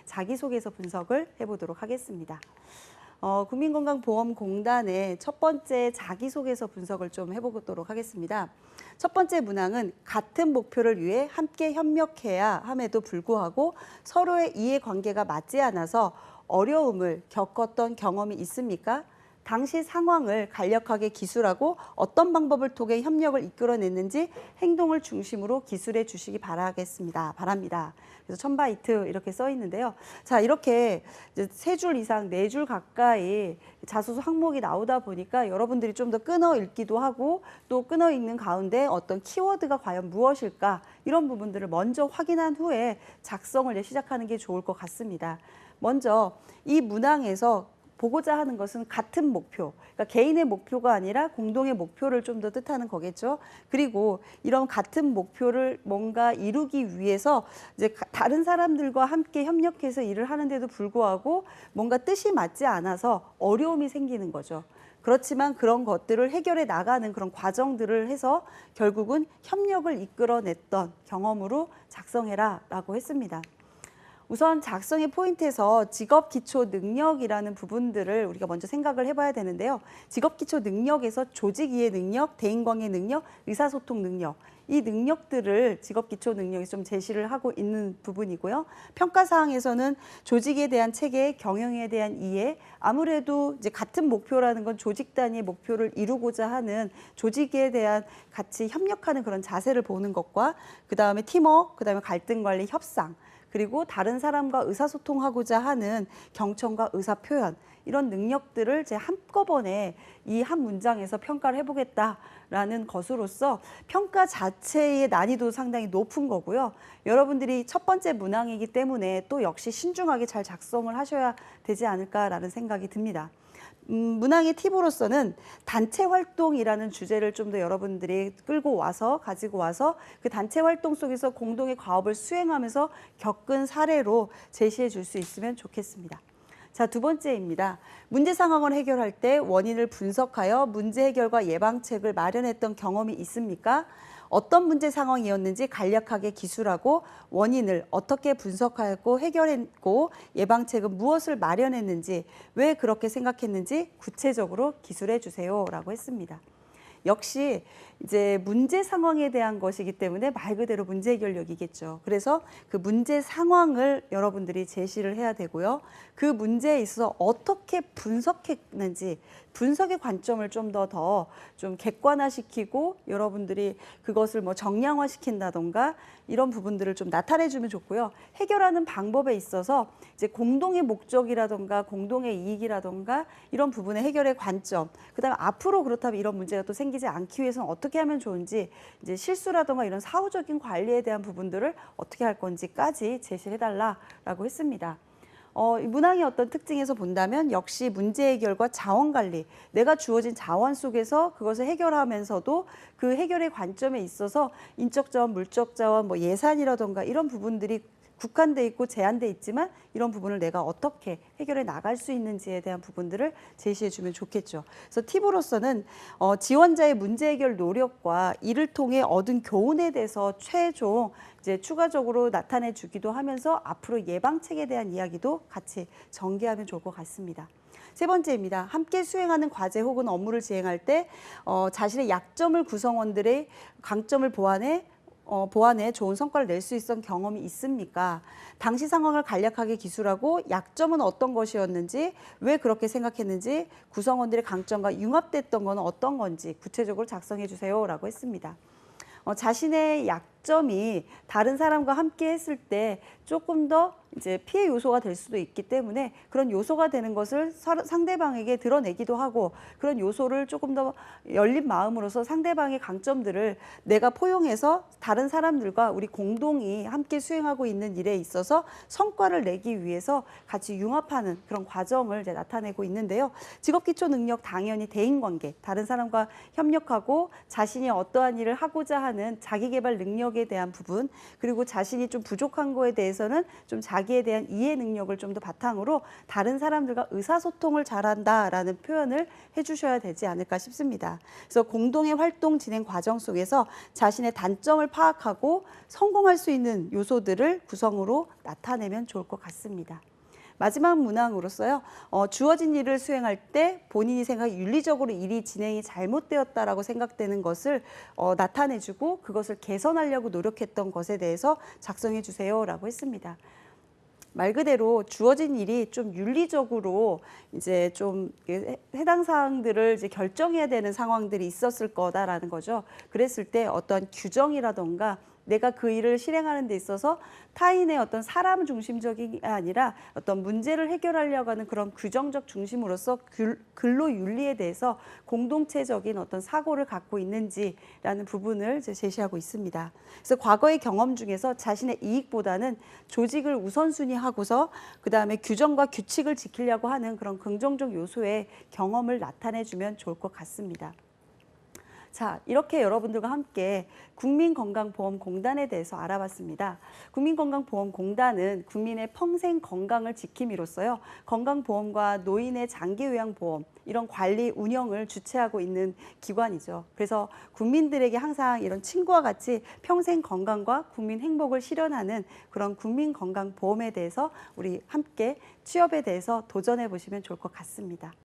자기소개서 분석을 해보도록 하겠습니다. 국민건강보험공단의 첫 번째 자기소개서 분석을 좀 해보도록 하겠습니다. 첫 번째 문항은 같은 목표를 위해 함께 협력해야 함에도 불구하고 서로의 이해관계가 맞지 않아서 어려움을 겪었던 경험이 있습니까? 당시 상황을 간략하게 기술하고 어떤 방법을 통해 협력을 이끌어냈는지 행동을 중심으로 기술해 주시기 바랍니다. 그래서 1000바이트 이렇게 써 있는데요. 자, 이렇게 3줄 이상, 4줄 가까이 자소서 항목이 나오다 보니까 여러분들이 좀 더 끊어 읽기도 하고 또 끊어 읽는 가운데 어떤 키워드가 과연 무엇일까 이런 부분들을 먼저 확인한 후에 작성을 시작하는 게 좋을 것 같습니다. 먼저 이 문항에서 보고자 하는 것은 같은 목표, 그러니까 개인의 목표가 아니라 공동의 목표를 좀 더 뜻하는 거겠죠. 그리고 이런 같은 목표를 뭔가 이루기 위해서 이제 다른 사람들과 함께 협력해서 일을 하는데도 불구하고 뭔가 뜻이 맞지 않아서 어려움이 생기는 거죠. 그렇지만 그런 것들을 해결해 나가는 그런 과정들을 해서 결국은 협력을 이끌어냈던 경험으로 작성해라라고 했습니다. 우선 작성의 포인트에서 직업기초능력이라는 부분들을 우리가 먼저 생각을 해봐야 되는데요. 직업기초능력에서 조직이해 능력, 대인관계 능력, 의사소통 능력, 이 능력들을 직업기초능력에서 좀 제시를 하고 있는 부분이고요. 평가사항에서는 조직에 대한 체계, 경영에 대한 이해, 아무래도 이제 같은 목표라는 건 조직 단위의 목표를 이루고자 하는 조직에 대한 같이 협력하는 그런 자세를 보는 것과 그다음에 팀워크, 그다음에 갈등 관리, 협상, 그리고 다른 사람과 의사소통하고자 하는 경청과 의사표현 이런 능력들을 제 한꺼번에 이 한 문장에서 평가를 해보겠다라는 것으로서 평가 자체의 난이도 상당히 높은 거고요. 여러분들이 첫 번째 문항이기 때문에 또 역시 신중하게 잘 작성을 하셔야 되지 않을까라는 생각이 듭니다. 문항의 팁으로서는 단체 활동이라는 주제를 좀 더 여러분들이 가지고 와서 그 단체 활동 속에서 공동의 과업을 수행하면서 겪은 사례로 제시해 줄 수 있으면 좋겠습니다. 자, 두 번째입니다. 문제 상황을 해결할 때 원인을 분석하여 문제 해결과 예방책을 마련했던 경험이 있습니까? 어떤 문제 상황이었는지 간략하게 기술하고 원인을 어떻게 분석하고 해결했고 예방책은 무엇을 마련했는지 왜 그렇게 생각했는지 구체적으로 기술해 주세요라고 했습니다. 역시 이제 문제 상황에 대한 것이기 때문에 말 그대로 문제 해결력이겠죠. 그래서 그 문제 상황을 여러분들이 제시를 해야 되고요. 그 문제에 있어서 어떻게 분석했는지 분석의 관점을 좀 더 좀 객관화시키고 여러분들이 그것을 뭐 정량화시킨다던가 이런 부분들을 좀 나타내주면 좋고요. 해결하는 방법에 있어서 이제 공동의 목적이라던가 공동의 이익이라던가 이런 부분의 해결의 관점, 그다음에 앞으로 그렇다면 이런 문제가 또 생기지 않기 위해서는 어떻게 하면 좋은지 이제 실수라던가 이런 사후적인 관리에 대한 부분들을 어떻게 할 건지까지 제시해달라라고 했습니다. 이 문항의 어떤 특징에서 본다면 역시 문제 해결과 자원 관리, 내가 주어진 자원 속에서 그것을 해결하면서도 그 해결의 관점에 있어서 인적 자원, 물적 자원, 뭐 예산이라던가 이런 부분들이 국한돼 있고 제한돼 있지만 이런 부분을 내가 어떻게 해결해 나갈 수 있는지에 대한 부분들을 제시해 주면 좋겠죠. 그래서 팁으로서는 지원자의 문제 해결 노력과 이를 통해 얻은 교훈에 대해서 최종 이제 추가적으로 나타내 주기도 하면서 앞으로 예방책에 대한 이야기도 같이 전개하면 좋을 것 같습니다. 세 번째입니다. 함께 수행하는 과제 혹은 업무를 진행할 때 자신의 약점을 구성원들의 강점을 보완해 좋은 성과를 낼 수 있었던 경험이 있습니까? 당시 상황을 간략하게 기술하고 약점은 어떤 것이었는지, 왜 그렇게 생각했는지, 구성원들의 강점과 융합됐던 건 어떤 건지 구체적으로 작성해 주세요라고 했습니다. 자신의 약점이 다른 사람과 함께 했을 때 조금 더 이제 피해 요소가 될 수도 있기 때문에 그런 요소가 되는 것을 상대방에게 드러내기도 하고 그런 요소를 조금 더 열린 마음으로서 상대방의 강점들을 내가 포용해서 다른 사람들과 우리 공동이 함께 수행하고 있는 일에 있어서 성과를 내기 위해서 같이 융합하는 그런 과정을 이제 나타내고 있는데요. 직업기초 능력 당연히 대인관계, 다른 사람과 협력하고 자신이 어떠한 일을 하고자 하는 자기계발 능력 능력에 대한 부분, 그리고 자신이 좀 부족한 거에 대해서는 좀 자기에 대한 이해 능력을 좀 더 바탕으로 다른 사람들과 의사소통을 잘한다라는 표현을 해주셔야 되지 않을까 싶습니다. 그래서 공동의 활동 진행 과정 속에서 자신의 단점을 파악하고 성공할 수 있는 요소들을 구성으로 나타내면 좋을 것 같습니다. 마지막 문항으로서요. 주어진 일을 수행할 때 본인이 생각해 윤리적으로 일이 진행이 잘못되었다라고 생각되는 것을 나타내주고 그것을 개선하려고 노력했던 것에 대해서 작성해 주세요라고 했습니다. 말 그대로 주어진 일이 좀 윤리적으로 이제 좀 해당 사항들을 이제 결정해야 되는 상황들이 있었을 거다라는 거죠. 그랬을 때 어떤 규정이라던가 내가 그 일을 실행하는 데 있어서 타인의 어떤 사람 중심적이 아니라 어떤 문제를 해결하려고 하는 그런 규정적 중심으로서 근로윤리에 대해서 공동체적인 어떤 사고를 갖고 있는지라는 부분을 제시하고 있습니다. 그래서 과거의 경험 중에서 자신의 이익보다는 조직을 우선순위하고서 그다음에 규정과 규칙을 지키려고 하는 그런 긍정적 요소의 경험을 나타내주면 좋을 것 같습니다. 자, 이렇게 여러분들과 함께 국민건강보험공단에 대해서 알아봤습니다. 국민건강보험공단은 국민의 평생 건강을 지킴이로써요. 건강보험과 노인의 장기요양보험 이런 관리 운영을 주최하고 있는 기관이죠. 그래서 국민들에게 항상 이런 친구와 같이 평생 건강과 국민 행복을 실현하는 그런 국민건강보험에 대해서 우리 함께 취업에 대해서 도전해 보시면 좋을 것 같습니다.